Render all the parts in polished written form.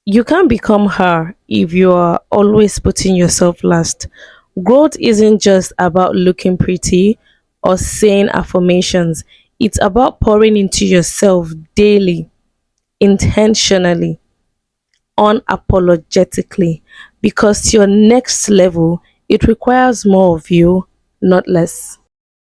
You can't become her if you are always putting yourself last. Growth isn't just about looking pretty or saying affirmations, it's about pouring into yourself daily, intentionally, unapologetically. Because your next level, it requires more of you, not less.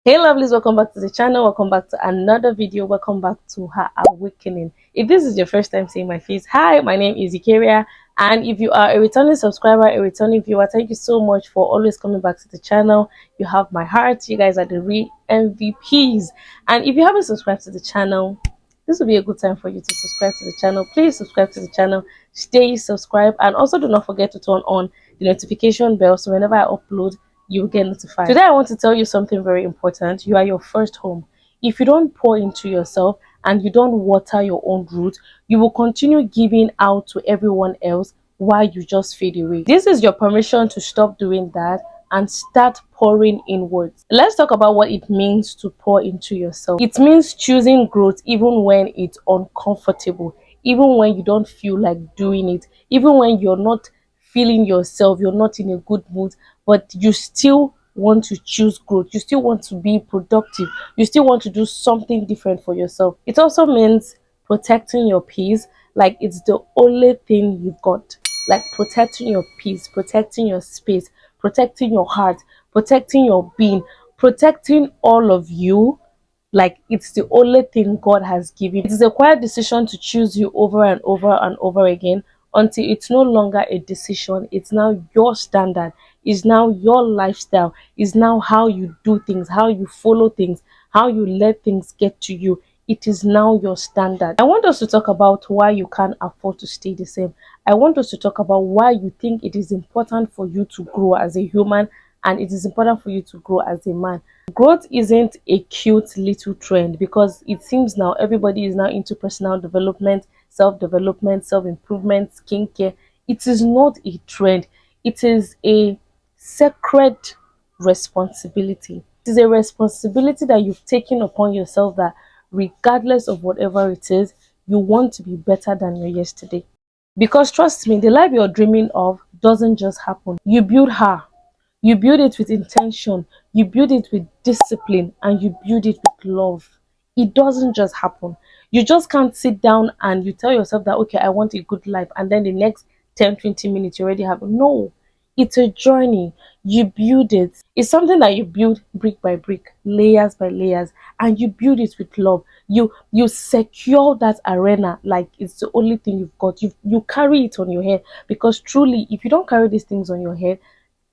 Hey lovelies, welcome back to the channel. Welcome back to another video. Welcome back to Her Awakening. If this is your first time seeing my face, hi, my name is Ikeria. And if you are a returning subscriber, a returning viewer, thank you so much for always coming back to the channel. You have my heart. You guys are the real MVPs. And if you haven't subscribed to the channel, this will be a good time for you to subscribe to the channel. Please subscribe to the channel, stay subscribed, and also do not forget to turn on the notification bell so whenever I upload, you will get notified. Today I want to tell you something very important. You are your first home. If you don't pour into yourself and you don't water your own roots, you will continue giving out to everyone else while you just fade away. This is your permission to stop doing that and start pouring inwards. Let's talk about what it means to pour into yourself. It means choosing growth even when it's uncomfortable, even when you don't feel like doing it, even when you're not feeling yourself, you're not in a good mood, but you still want to choose growth, you still want to be productive, you still want to do something different for yourself. It also means protecting your peace, like it's the only thing you've got, like protecting your peace, protecting your space, protecting your heart, protecting your being, protecting all of you, like it's the only thing God has given. It is a quiet decision to choose you over and over and over again until it's no longer a decision. It's now your standard, it's now your lifestyle, it's now how you do things, how you follow things, how you let things get to you. It is now your standard. I want us to talk about why you can't afford to stay the same. I want us to talk about why you think it is important for you to grow as a human and it is important for you to grow as a man. Growth isn't a cute little trend because it seems now everybody is now into personal development, self-development, self-improvement, skincare. It is not a trend. It is a sacred responsibility. It is a responsibility that you've taken upon yourself that regardless of whatever it is, you want to be better than your yesterday. Because trust me, the life you're dreaming of doesn't just happen. You build her. You build it with intention, you build it with discipline, and you build it with love. It doesn't just happen. You just can't sit down and you tell yourself that, okay, I want a good life, and then the next 10-20 minutes you already have. No, it's a journey. You build it. It's something that you build brick by brick, layers by layers, and you build it with love. You secure that arena like it's the only thing you've got. You carry it on your head because truly, if you don't carry these things on your head,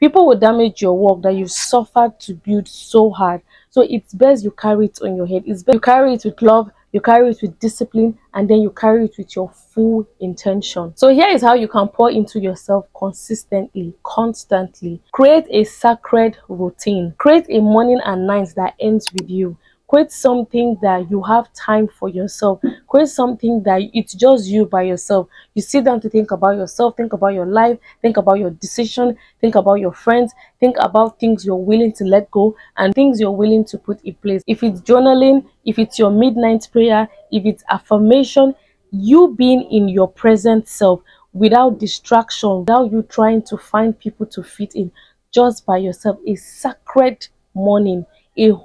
people will damage your work that you've suffered to build so hard. So it's best you carry it on your head. It's best you carry it with love, you carry it with discipline, and then you carry it with your full intention. So here is how you can pour into yourself consistently, constantly. Create a sacred routine. Create a morning and night that ends with you. Create something that you have time for yourself. Create something that it's just you by yourself. You sit down to think about yourself, think about your life, think about your decision, think about your friends, think about things you're willing to let go and things you're willing to put in place. If it's journaling, if it's your midnight prayer, if it's affirmation, you being in your present self without distraction, without you trying to find people to fit in, just by yourself, a sacred morning,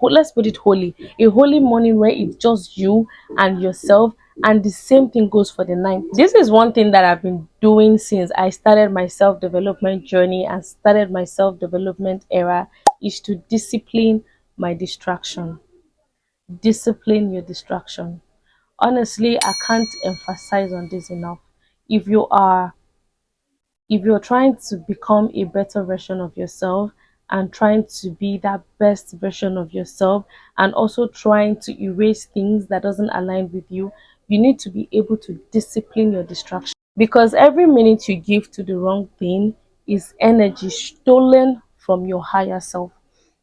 let's put it holy, a holy morning where it's just you and yourself. And the same thing goes for the night. This is one thing that I've been doing since I started my self-development journey and started my self-development era, is to discipline my distraction. Discipline your distraction. Honestly, I can't emphasize on this enough. if you are if you're trying to become a better version of yourself and trying to be that best version of yourself and also trying to erase things that doesn't align with you, you need to be able to discipline your distraction, because every minute you give to the wrong thing is energy stolen from your higher self.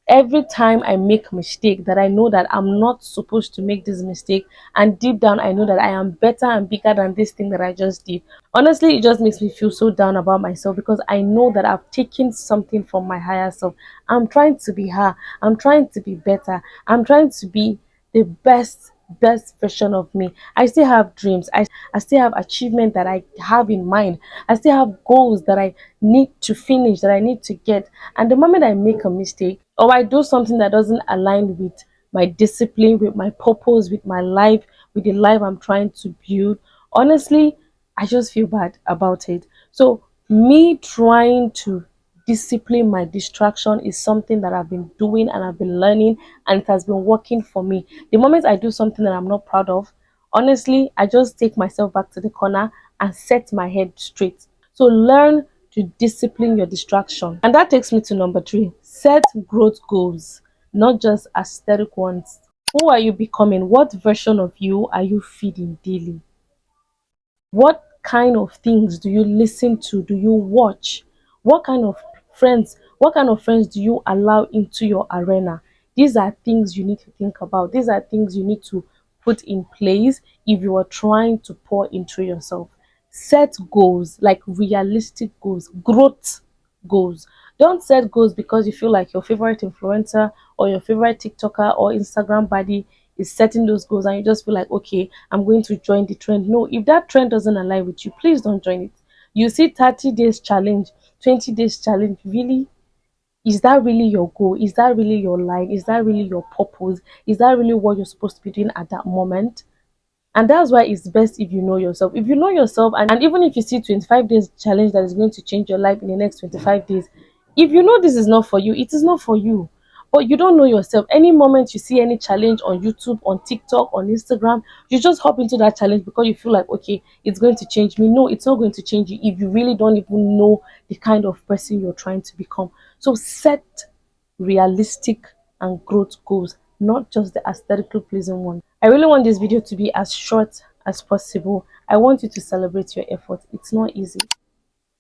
Every time I make mistake that I know that I'm not supposed to make this mistake, and deep down I know that I am better and bigger than this thing that I just did, honestly it just makes me feel so down about myself, because I know that I've taken something from my higher self. I'm trying to be her, I'm trying to be better, I'm trying to be the best best version of me. I still have dreams. I still have achievement that I have in mind. I still have goals that I need to finish, that I need to get. And the moment I make a mistake or I do something that doesn't align with my discipline, with my purpose, with my life, with the life I'm trying to build, honestly, I just feel bad about it. So, me trying to discipline my distraction is something that I've been doing and I've been learning, and it has been working for me. The moment I do something that I'm not proud of, honestly, I just take myself back to the corner and set my head straight. So learn to discipline your distraction. And that takes me to number 3. Set growth goals, not just aesthetic ones. Who are you becoming? What version of you are you feeding daily? What kind of things do you listen to? Do you watch? What kind of friends do you allow into your arena? These are things you need to think about. These are things you need to put in place if you are trying to pour into yourself. Set goals, like realistic goals, growth goals. Don't set goals because you feel like your favorite influencer or your favorite TikToker or Instagram buddy is setting those goals and you just feel like, okay, I'm going to join the trend. No, if that trend doesn't align with you, please don't join it. You see 30 days challenge, 20 days challenge, really? Is that really your goal? Is that really your life? Is that really your purpose? Is that really what you're supposed to be doing at that moment? And that's why it's best if you know yourself. If you know yourself, and even if you see 25 days challenge that is going to change your life in the next 25 days, if you know this is not for you, it is not for you. But you don't know yourself. Any moment you see any challenge on YouTube, on TikTok, on Instagram, you just hop into that challenge because you feel like, okay, it's going to change me. No, it's not going to change you if you really don't even know the kind of person you're trying to become. So set realistic and growth goals, not just the aesthetically pleasing one. I really want this video to be as short as possible. I want you to celebrate your effort. It's not easy.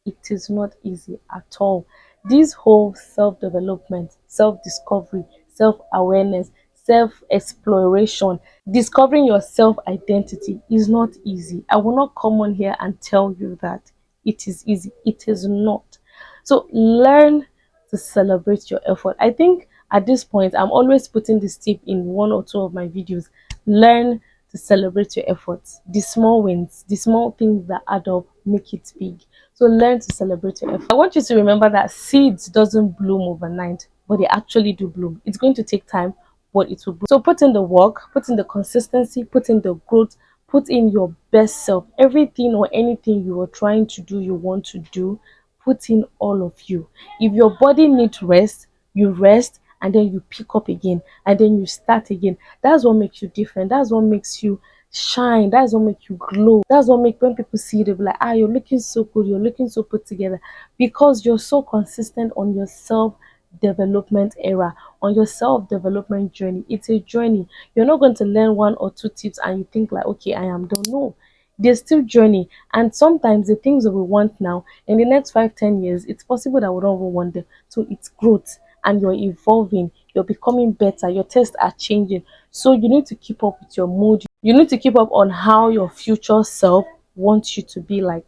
It is not easy at all. This whole self-development, self-discovery, self-awareness, self-exploration, discovering your self-identity is not easy. I will not come on here and tell you that it is easy. It is not. So learn to celebrate your effort. I think at this point, I'm always putting this tip in one or two of my videos. Learn to celebrate your efforts. The small wins, the small things that add up, make it big. So learn to celebrate your effort. I want you to remember that seeds doesn't bloom overnight, but they actually do bloom. It's going to take time, but it will bloom. So put in the work, put in the consistency, put in the growth, put in your best self. Everything or anything you are trying to do, you want to do, put in all of you. If your body needs rest, you rest and then you pick up again and then you start again. That's what makes you different. That's what makes you shine. That's what makes you glow. That's what makes when people see you, they'll be like, ah, you're looking so good, you're looking so put together. Because you're so consistent on your self-development era, on your self-development journey. It's a journey. You're not going to learn one or two tips and you think like, okay, I am done. No, there's still journey, and sometimes the things that we want now in the next 5-10 years, it's possible that we don't even want them. So it's growth and you're evolving, you're becoming better, your tastes are changing. So you need to keep up with your mood, you need to keep up on how your future self wants you to be like.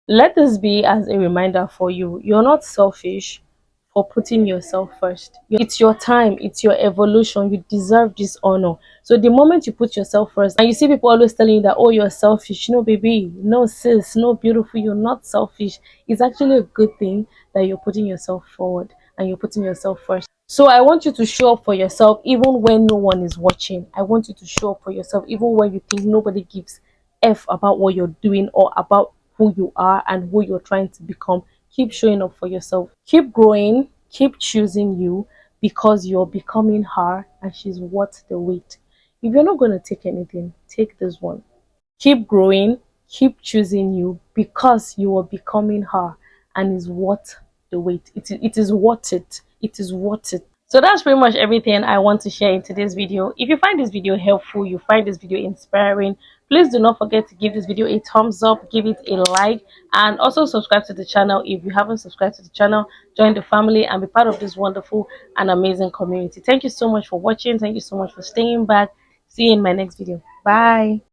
Let this be as a reminder for you. You're not selfish for putting yourself first. It's your time, it's your evolution. You deserve this honor. So the moment you put yourself first, and you see people always telling you that, oh, you're selfish. No, baby, no, sis, no, beautiful, you're not selfish. It's actually a good thing that you're putting yourself forward and you're putting yourself first. So I want you to show up for yourself even when no one is watching. I want you to show up for yourself even when you think nobody gives F about what you're doing or about who you are and who you're trying to become. Keep showing up for yourself. Keep growing. Keep choosing you because you're becoming her and she's worth the wait. If you're not going to take anything, take this one. Keep growing. Keep choosing you because you are becoming her and is worth the wait. It is worth it. It is worth it. So that's pretty much everything I want to share in today's video. If you find this video helpful, you find this video inspiring, please do not forget to give this video a thumbs up, give it a like, and also subscribe to the channel. If you haven't subscribed to the channel, join the family and be part of this wonderful and amazing community. Thank you so much for watching. Thank you so much for staying back. See you in my next video. Bye.